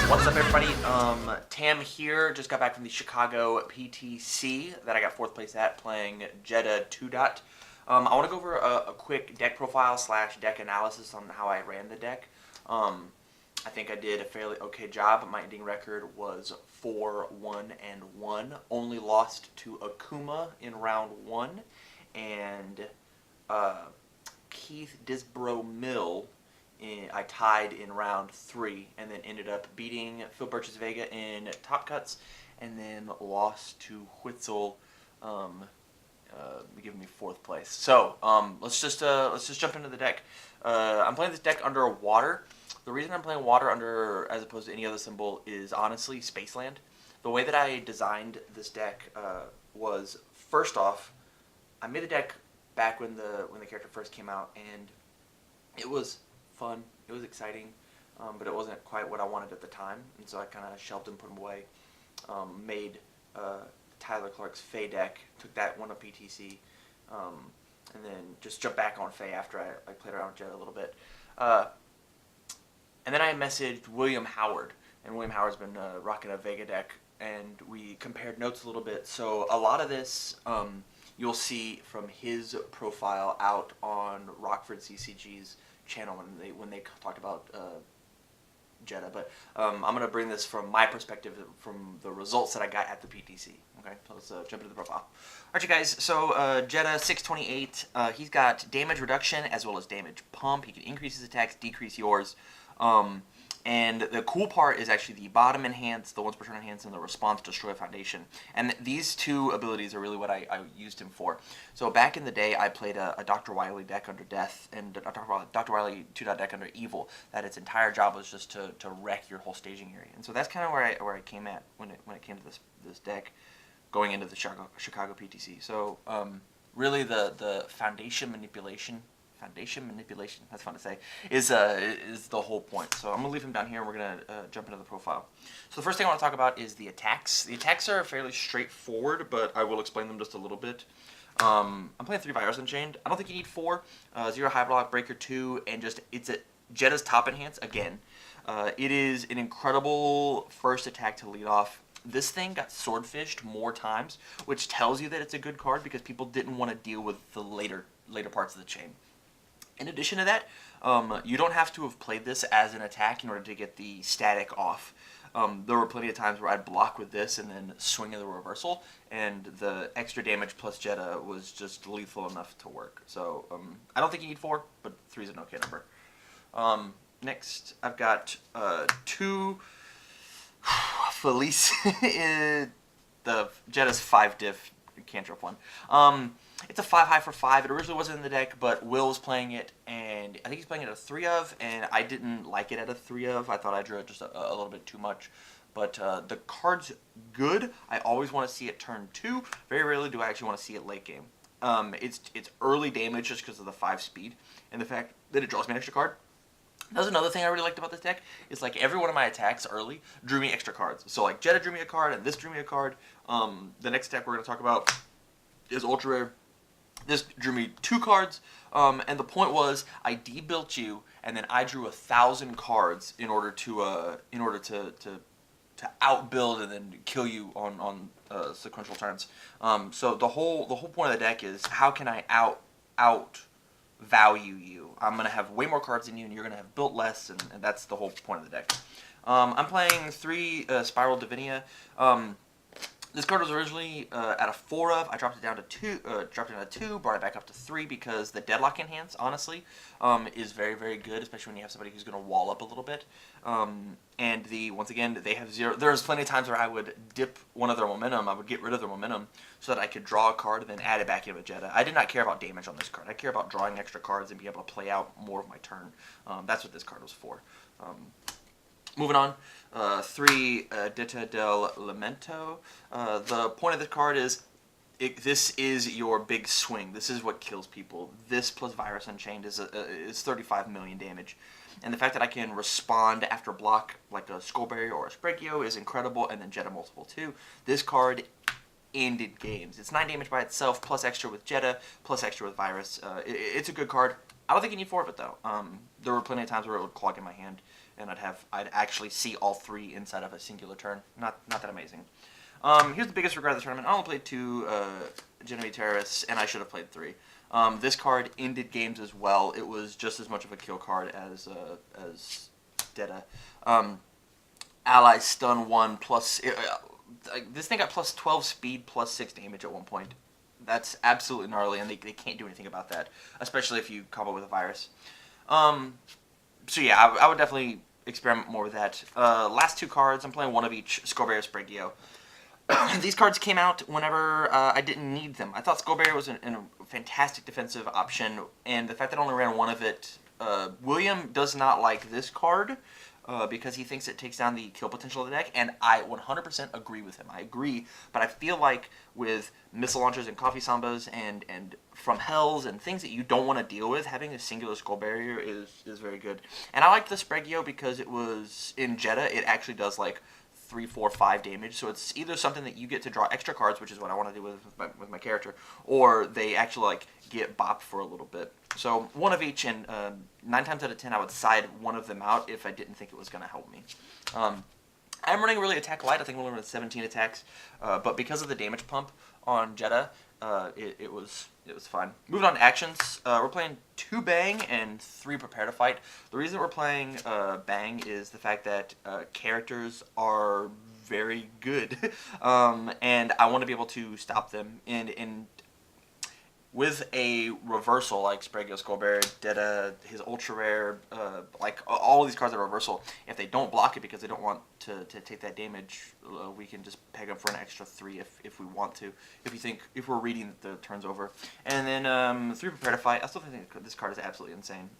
What's up, everybody? Tam here. Just got back from the Chicago PTC that I got 4th place at, playing Jedah 2. I want to go over a quick deck profile / deck analysis on how I ran the deck. I think I did a fairly okay job. My ending record was 4-1-1. Only lost to Akuma in round 1, and Keith Disbro Mill I tied in round 3, and then ended up beating Phil Birch's Vega in top cuts, and then lost to Huitzel, giving me 4th place. So let's just jump into the deck. I'm playing this deck under water. The reason I'm playing water under as opposed to any other symbol is honestly Spaceland. The way that I designed this deck was, first off, I made the deck back when the character first came out, and it was fun, it was exciting, but it wasn't quite what I wanted at the time, and so I kind of shelved and put them away. Made Tyler Clark's Fae deck, took that one to PTC, and then just jumped back on Fae after I played around with Jedah a little bit. And then I messaged William Howard, and William Howard's been rocking a Vega deck, and we compared notes a little bit. So a lot of this you'll see from his profile out on Rockford CCG's channel when they talked about Jedah, but I'm going to bring this from my perspective, from the results that I got at the PTC. Okay, so let's jump into the profile. Alright, you guys, so Jedah 628, he's got damage reduction as well as damage pump. He can increase his attacks, decrease yours. And the cool part is actually the bottom enhance, the once per turn enhance, and the response destroy foundation. And these two abilities are really what I used him for. So back in the day, I played a Dr. Wily deck under Death, and Dr. Wily 2 deck under Evil, that its entire job was just to wreck your whole staging area. And so that's kind of where I came at when it came to this deck, going into the Chicago PTC. So really the foundation manipulation, that's fun to say, is the whole point. So I'm going to leave him down here, and we're going to jump into the profile. So the first thing I want to talk about is the attacks. The attacks are fairly straightforward, but I will explain them just a little bit. I'm playing 3 Virus Unchained. I don't think you need 4. 0 High Block, Breaker 2, and just, it's a Jedah's top enhance again. It is an incredible first attack to lead off. This thing got swordfished more times, which tells you that it's a good card because people didn't want to deal with the later parts of the chain. In addition to that, you don't have to have played this as an attack in order to get the static off. There were plenty of times where I'd block with this and then swing in the reversal, and the extra damage plus Jedah was just lethal enough to work. So I don't think you need 4, but 3 is an okay number. Next, I've got 2 Felice, the Jedah's 5 diff cantrip one. It's a 5 high for 5. It originally wasn't in the deck, but Will was playing it, and I think he's playing it at a 3 of, and I didn't like it at a 3 of. I thought I drew it just a little bit too much. But the card's good. I always want to see it turn 2. Very rarely do I actually want to see it late game. It's early damage just because of the 5 speed, and the fact that it draws me an extra card. That's another thing I really liked about this deck, is like every one of my attacks early drew me extra cards. So like Jedah drew me a card, and this drew me a card. The next attack we're going to talk about is ultra rare. This drew me 2 cards, and the point was I debuilt you, and then I drew 1,000 cards in order to outbuild and then kill you on sequential turns. So the whole point of the deck is, how can I out value you? I'm gonna have way more cards than you, and you're gonna have built less, and that's the whole point of the deck. I'm playing 3 Spiral Divinia. This card was originally at a 4 of. I dropped it down to 2, brought it back up to 3 because the Deadlock Enhance, honestly, is very, very good, especially when you have somebody who's going to wall up a little bit. And once again, they have 0. There's plenty of times where I would dip one of their momentum. I would get rid of their momentum so that I could draw a card and then add it back in with Jedah. I did not care about damage on this card. I care about drawing extra cards and being able to play out more of my turn. That's what this card was for. Moving on, 3 Dita del Lamento. The point of this card is, this is your big swing. This is what kills people. This plus Virus Unchained is 35 million damage. And the fact that I can respond after block like a Skull Barrier or a Sprigio is incredible, and then Jedah multiple too. This card ended games. It's 9 damage by itself, plus extra with Jedah, plus extra with Virus. It's a good card. I don't think you need 4 of it though. There were plenty of times where it would clog in my hand, and I'd actually see all 3 inside of a singular turn. Not that amazing. Here's the biggest regret of the tournament. I only played 2 Genevieve Terrorists, and I should have played 3. This card ended games as well. It was just as much of a kill card as Jedah. Ally stun 1 plus... this thing got plus 12 speed plus 6 damage at one point. That's absolutely gnarly, and they can't do anything about that, especially if you combo with a virus. So yeah, I would definitely experiment more with that. Last 2 cards, I'm playing 1 of each, Scourgebear, Spraggio. These cards came out whenever I didn't need them. I thought Scourgebear was a fantastic defensive option, and the fact that I only ran 1 of it, William does not like this card because he thinks it takes down the kill potential of the deck, and I 100% agree with him. I agree, but I feel like with missile launchers and coffee sambas and from hells and things that you don't want to deal with, having a singular skull barrier is very good. And I like the Spraggio because it was in Jedah. It actually does like 3, 4, 5 damage, so it's either something that you get to draw extra cards, which is what I want to do with my character, or they actually like get bopped for a little bit. So 1 of each, and 9 times out of 10 I would side 1 of them out if I didn't think it was going to help me. I'm running really attack light. I think we're running 17 attacks, but because of the damage pump on Jedah, it was fine. Moving on to actions, we're playing 2 Bang and 3 Prepare to Fight. The reason we're playing Bang is the fact that characters are very good, and I want to be able to stop them. And with a reversal like Spraggio, Scourgebear, Jedah, his ultra rare, like all of these cards are reversal. If they don't block it because they don't want to take that damage, we can just peg them for an extra 3 if we want to. If we're reading the turns over, and then 3 Prepare to Fight. I still think this card is absolutely insane.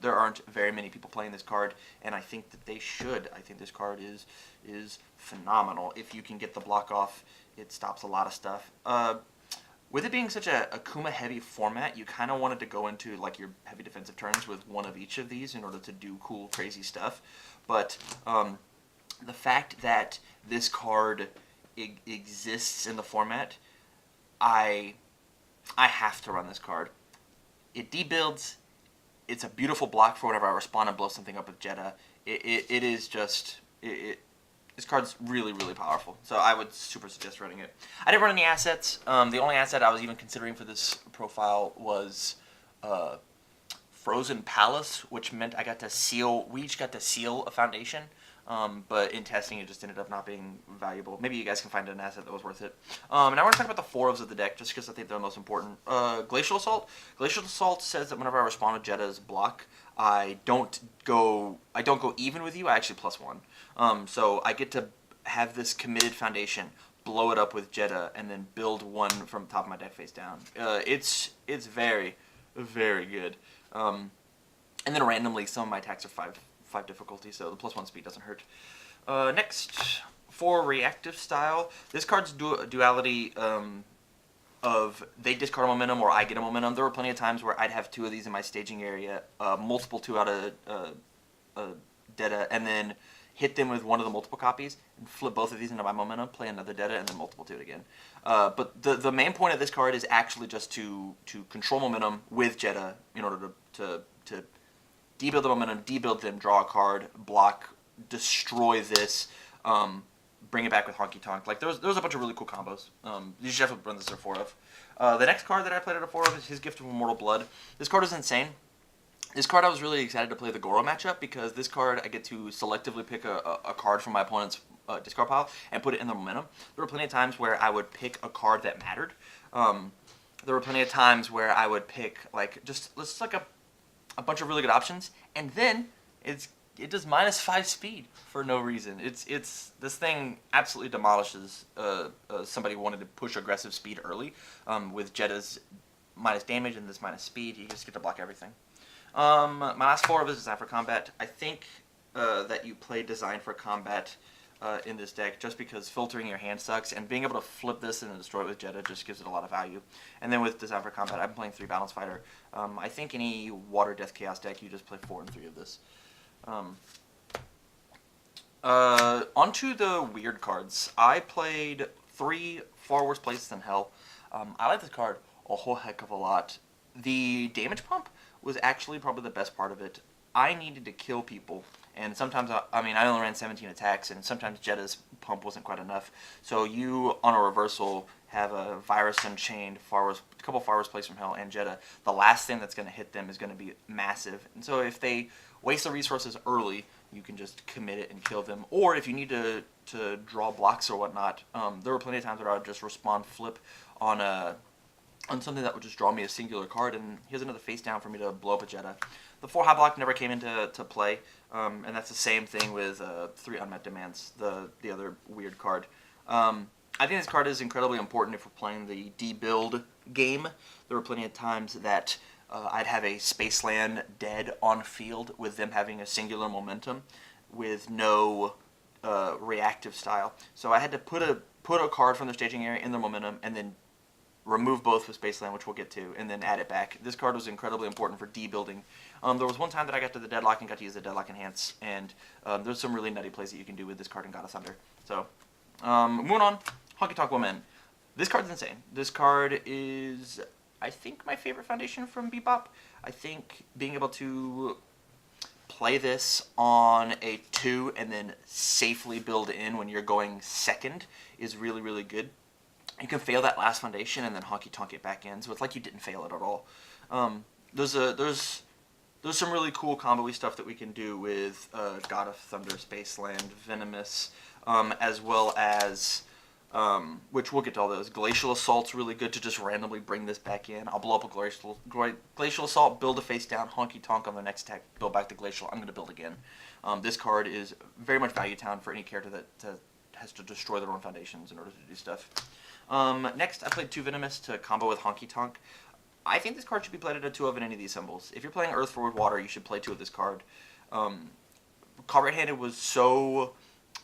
There aren't very many people playing this card, and I think that they should. I think this card is phenomenal. If you can get the block off, it stops a lot of stuff. With it being such a Akuma-heavy format, you kind of wanted to go into like your heavy defensive turns with 1 of each of these in order to do cool, crazy stuff. But the fact that this card exists in the format, I have to run this card. It debuilds. It's a beautiful block for whenever I respond and blow something up with Jedah. It is just... This card's really, really powerful, so I would super suggest running it. I didn't run any assets. The only asset I was even considering for this profile was Frozen Palace, which meant I got to seal. We each got to seal a foundation, but in testing it just ended up not being valuable. Maybe you guys can find an asset that was worth it. Now we're going to talk about the 4 ofs of the deck, just because I think they're the most important. Glacial Assault. Glacial Assault says that whenever I respond with Jedah's block, I don't go even with you. I actually +1. So I get to have this committed foundation, blow it up with Jedah, and then build 1 from the top of my deck face down. It's very, very good. And then randomly, some of my attacks are 5 difficulty, so the +1 speed doesn't hurt. Next, for reactive style, this card's duality of they discard a momentum or I get a momentum. There were plenty of times where I'd have 2 of these in my staging area, multiple 2 out of Jedah, and then hit them with 1 of the multiple copies, and flip both of these into my momentum, play another Jedah, and then multiple 2 it again. But the main point of this card is actually just to control momentum with Jedah in order to debuild the momentum, debuild them, draw a card, block, destroy this, bring it back with Honky Tonk. Like, there was a bunch of really cool combos. You should definitely run this at 4 of. The next card that I played at a 4 of is his Gift of Immortal Blood. This card is insane. This card I was really excited to play the Goro matchup because this card I get to selectively pick a card from my opponent's discard pile and put it in the momentum. There were plenty of times where I would pick a card that mattered. There were plenty of times where I would pick like just like a bunch of really good options, and then it does -5 speed for no reason. This thing absolutely demolishes somebody who wanted to push aggressive speed early with Jedah's minus damage and this minus speed. You just get to block everything. My last 4 of is Design for Combat. I think that you play Design for Combat in this deck just because filtering your hand sucks, and being able to flip this and destroy it with Jedah just gives it a lot of value. And then with Design for Combat, I'm playing 3 Balance Fighter. I think any Water Death Chaos deck, you just play 4 and 3 of this. Onto the weird cards. I played 3 Far Worse Places Than Hell. I like this card a whole heck of a lot. The damage pump was actually probably the best part of it. I needed to kill people, and sometimes, I only ran 17 attacks, and sometimes Jedah's pump wasn't quite enough. So you, on a reversal, have a Virus Unchained, a couple Farwar's Place from Hell, and Jedah. The last thing that's going to hit them is going to be massive. And so if they waste the resources early, you can just commit it and kill them. Or if you need to draw blocks or whatnot, there were plenty of times where I would just respawn flip on something that would just draw me a singular card, and here's another face down for me to blow up a Jedah. The 4 high block never came into play, and that's the same thing with 3 unmet demands, the other weird card. I think this card is incredibly important if we're playing the debuild game. There were plenty of times that I'd have a Spaceland dead on field with them having a singular momentum with no reactive style. So I had to put a card from the staging area in their momentum and then remove both with Spaceland, which we'll get to, and then add it back. This card was incredibly important for debuilding. There was one time that I got to the Deadlock and got to use the Deadlock Enhance, and there's some really nutty plays that you can do with this card in God of Thunder. So, moving on, Honky Tonk Woman. This card's insane. This card is, I think, my favorite foundation from Bebop. I think being able to play this on a 2 and then safely build in when you're going second is really, really good. You can fail that last foundation and then honky tonk it back in, so it's like you didn't fail it at all. There's some really cool combo-y stuff that we can do with God of Thunder, Spaceland, Venomous, as well as, which we'll get to all those. Glacial Assault's really good to just randomly bring this back in. I'll blow up a Glacial Assault, build a face down, honky tonk on the next attack, build back the Glacial. I'm going to build again. This card is very much value town for any character that has to destroy their own foundations in order to do stuff. Next, I played 2 Venomous to combo with Honky Tonk. I think this card should be played at a 2 of in any of these symbols. If you're playing Earth Forward Water, you should play 2 of this card. Card Right-Handed was so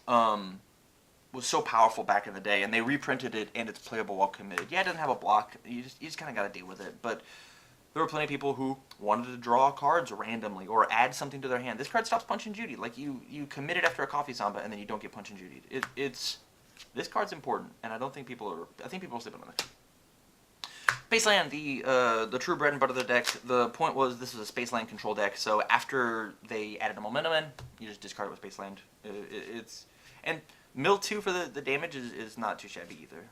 powerful back in the day, and they reprinted it, and it's playable while committed. Yeah, it doesn't have a block. You just kind of got to deal with it. But there were plenty of people who wanted to draw cards randomly or add something to their hand. This card stops Punch and Judy. Like, you commit it after a Coffee Samba, and then you don't get Punch and Judy. This card's important, and I think people are sleeping on it. Spaceland, the true bread and butter of the deck. The point was this is a Spaceland control deck, so after they added a momentum in, you just discard it with Spaceland. And mill 2 for the damage is not too shabby either.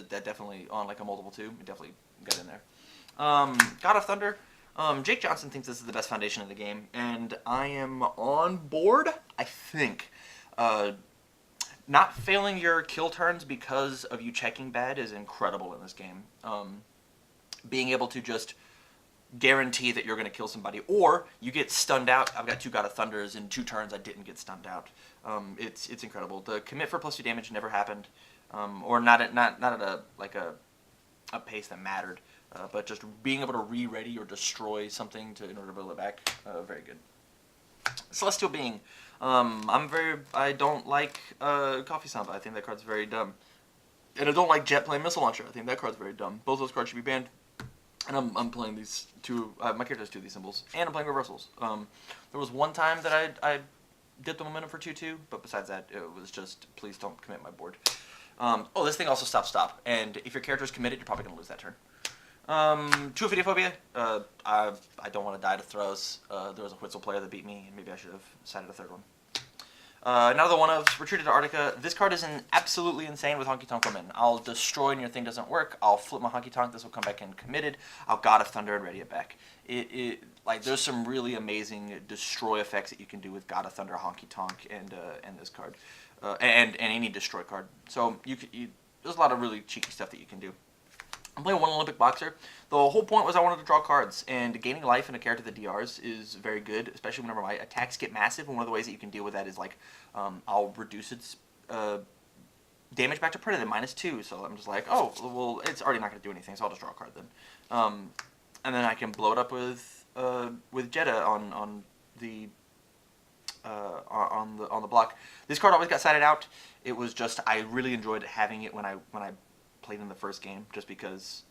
That definitely, on like a multiple 2, it definitely got in there. God of Thunder. Jake Johnson thinks this is the best foundation in the game, and I am on board, I think. Not failing your kill turns because of you checking bad is incredible in this game. Being able to just guarantee that you're going to kill somebody, or you get stunned out. I've got 2 God of Thunders in 2 turns. I didn't get stunned out. It's incredible. The commit for +2 damage never happened, or not at a pace that mattered. But just being able to re-ready or destroy something in order to build it back, very good. Celestial Being. I don't like Coffee Samba. I think that card's very dumb. And I don't like Jet playing Missile Launcher. I think that card's very dumb. Both those cards should be banned. And I'm playing these 2, my character has 2 of these symbols. And I'm playing reversals. There was one time that I did the momentum for 2-2, but besides that, it was just, please don't commit my board. This thing also stops stop. And if your character is committed, you're probably going to lose that turn. 2 Videophobia. I don't want to die to throws. There was a Huitzel player that beat me, and maybe I should have decided a 3rd one. Another one of Retreated to Arctica. This card is absolutely insane with Honky Tonk Woman. I'll destroy and your thing doesn't work. I'll flip my Honky Tonk. This will come back in committed. I'll God of Thunder and ready it back. There's some really amazing destroy effects that you can do with God of Thunder, Honky Tonk, and this card, and any destroy card. So there's a lot of really cheeky stuff that you can do. I'm playing 1 Olympic Boxer. The whole point was I wanted to draw cards, and gaining life in a character that DRs is very good, especially whenever my attacks get massive, and one of the ways that you can deal with that is, I'll reduce its damage back to Predator, -2, so I'm just like, oh, well, it's already not going to do anything, so I'll just draw a card then. And then I can blow it up with Jedah on the block. This card always got sided out. It was just, I really enjoyed having it when I played in the first game, just because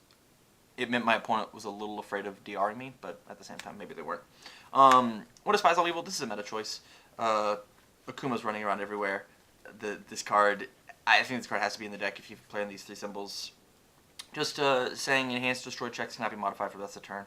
it meant my opponent was a little afraid of DRing me, but at the same time, maybe they weren't. What is Spies All Evil? This is a meta choice. Akuma's running around everywhere. This card, I think this card has to be in the deck if you play in these 3 symbols. Just saying enhanced destroy checks cannot be modified for the rest of the turn.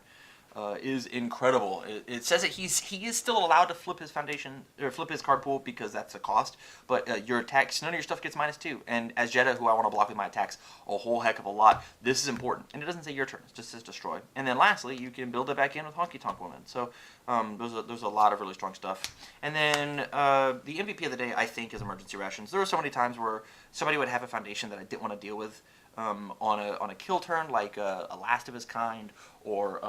is incredible. It says that he is still allowed to flip his foundation or flip his card pool because that's a cost. But your attacks, none of your stuff gets -2. And as Jedah, who I want to block with my attacks a whole heck of a lot, this is important. And it doesn't say your turn; it just says destroy. And then lastly, you can build it back in with Honky Tonk Woman. So there's a lot of really strong stuff. And then the MVP of the day, I think, is emergency rations. There were so many times where somebody would have a foundation that I didn't want to deal with. On a kill turn, like a Last of His Kind or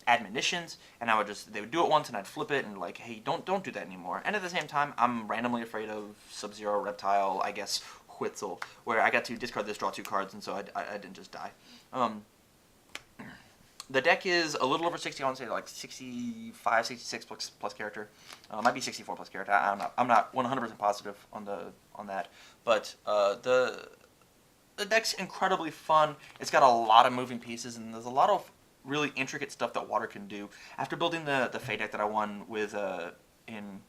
Admonitions, and they would do it once and I'd flip it and like, hey, don't do that anymore. And at the same time, I'm randomly afraid of Sub-Zero, Reptile, I guess Huitzel, where I got to discard this, draw 2 cards, and so I didn't just die. The deck is a little over 60, I want to say like 65, 66 plus character. Might be 64 plus character. I'm not 100% positive on that, but the deck's incredibly fun. It's got a lot of moving pieces, and there's a lot of really intricate stuff that Water can do. After building the Fey deck that I won with in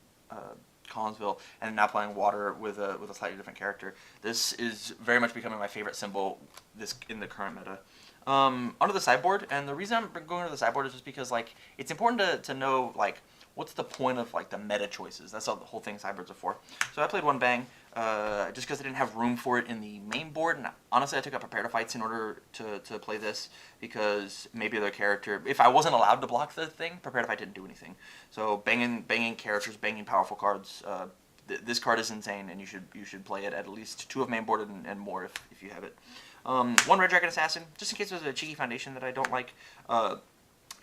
Collinsville, and now playing Water with a slightly different character, this is very much becoming my favorite symbol in the current meta. Under the sideboard, and the reason I'm going to the sideboard is just because like it's important to know like what's the point of like the meta choices. That's all the whole thing sideboards are for. So I played one bang just because I didn't have room for it in the main board, and honestly I took up Prepare to Fights in order to play this because maybe their character, if I wasn't allowed to block the thing, Prepare to Fight didn't do anything. So banging characters, banging powerful cards. This card is insane, and you should play it at least 2 of main board and more if you have it. 1 Red Dragon Assassin, just in case there's a cheeky foundation that I don't like.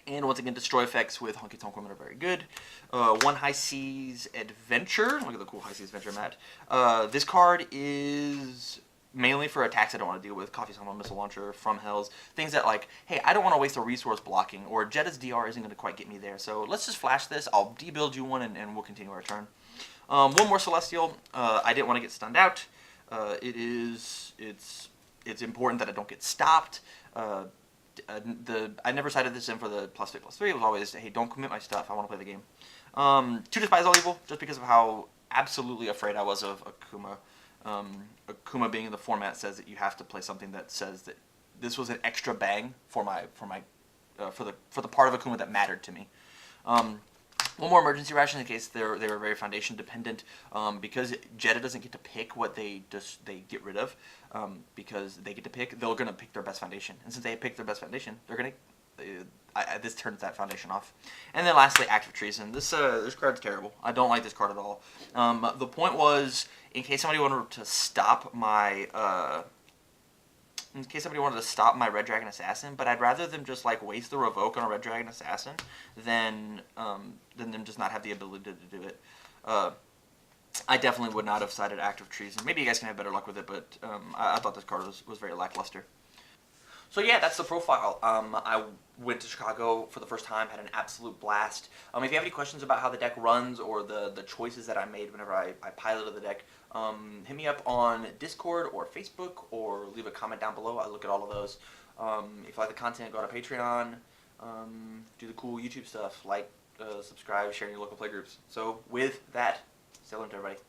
And once again, destroy effects with Honky Tonk Women are very good. 1 High Seas Adventure. Look at the cool High Seas Adventure mat. This card is mainly for attacks I don't want to deal with. Coffee Summer, Missile Launcher, From Hells. Things that like, hey, I don't want to waste a resource blocking, or Jedah's DR isn't going to quite get me there. So let's just flash this. I'll debuild you one, and we'll continue our turn. 1 more Celestial. I didn't want to get stunned out. It's important that I don't get stopped. I never cited this in for the +3/+3. It was always, hey, don't commit my stuff. I want to play the game. 2 Despise All Evil, just because of how absolutely afraid I was of Akuma. Akuma being in the format says that you have to play something that says that this was an extra bang for the part of Akuma that mattered to me. 1 more emergency ration in case they were very foundation dependent, because Jedah doesn't get to pick what they get rid of, because they get to pick, they're gonna pick their best foundation, and since they pick their best foundation, they're gonna this turns that foundation off. And then lastly, Act of Treason. This card's terrible. I don't like this card at all. The point was, in case somebody wanted to stop my Red Dragon Assassin, but I'd rather them just like waste the revoke on a Red Dragon Assassin than them just not have the ability to do it. I definitely would not have cited Act of Treason. Maybe you guys can have better luck with it, but I thought this card was very lackluster. So yeah, that's the profile. I went to Chicago for the first time, had an absolute blast. If you have any questions about how the deck runs or the choices that I made whenever I piloted the deck, hit me up on Discord or Facebook, or leave a comment down below. I look at all of those. If you like the content, go to Patreon, do the cool YouTube stuff, like, subscribe, share in your local playgroups. So with that, stay tuned, everybody.